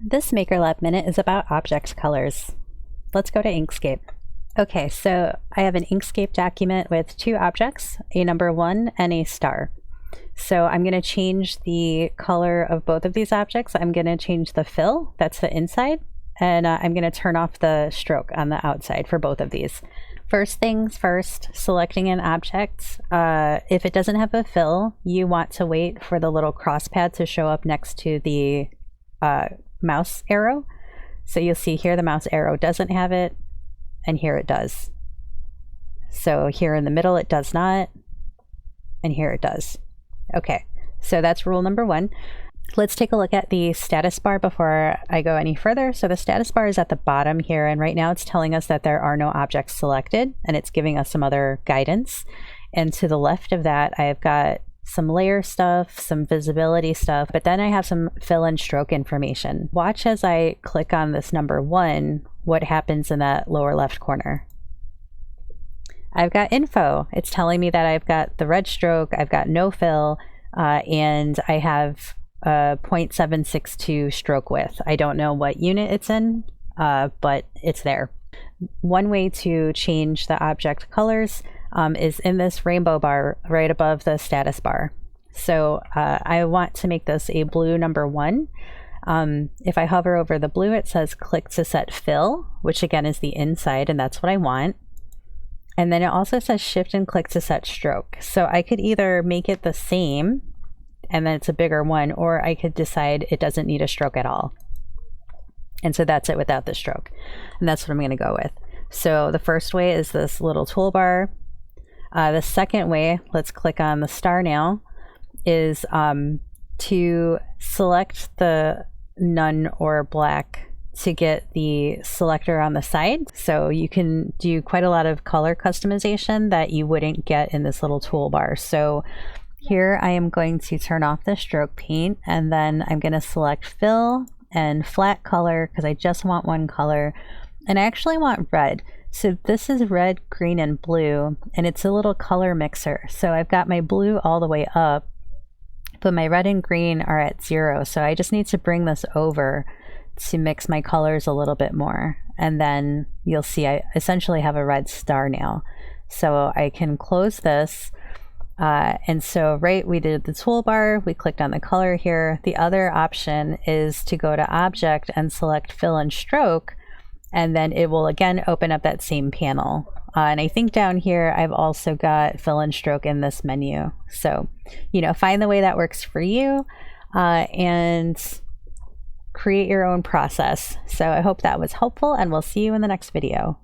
This Maker Lab Minute is about object colors. Let's go to Inkscape. Okay, so I have an Inkscape document with two objects, a number 1 and a star. So I'm going to change the color of both of these objects. I'm going to change the fill, that's the inside, and I'm going to turn off the stroke on the outside for both of these. First things first, selecting an object. If it doesn't have a fill, you want to wait for the little cross pad to show up next to the mouse arrow. So you'll see here the mouse arrow doesn't have it, and here it does. So here in the middle it does not, and here it does. Okay, so that's rule number 1. Let's take a look at the status bar before I go any further. So the status bar is at the bottom here, and right now it's telling us that there are no objects selected, and it's giving us some other guidance. And to the left of that, I've got some layer stuff, some visibility stuff, but then I have some fill and stroke information. Watch as I click on this number 1, what happens in that lower left corner. I've got info. It's telling me that I've got the red stroke, I've got no fill, and I have 0.762 stroke width. I don't know what unit it's in, but it's there. One way to change the object colors is in this rainbow bar right above the status bar. So I want to make this a blue number 1. If I hover over the blue, it says click to set fill, which again is the inside, and that's what I want. And then it also says shift and click to set stroke. So I could either make it the same, and then it's a bigger one, or I could decide it doesn't need a stroke at all. And so that's it without the stroke. And that's what I'm going to go with. So the first way is this little toolbar. The second way, let's click on the star now, is to select the none or black to get the selector on the side. So you can do quite a lot of color customization that you wouldn't get in this little toolbar. So here I am going to turn off the stroke paint, and then I'm going to select fill and flat color because I just want one color, and I actually want red. So this is red, green, and blue, and it's a little color mixer. So I've got my blue all the way up, but my red and green are at 0. So I just need to bring this over to mix my colors a little bit more. And then you'll see I essentially have a red star now. So I can close this. And so we did the toolbar, we clicked on the color here. The other option is to go to object and select fill and stroke, and then it will again open up that same panel. And I think down here I've also got fill and stroke in this menu. So, find the way that works for you and create your own process. So I hope that was helpful, and we'll see you in the next video.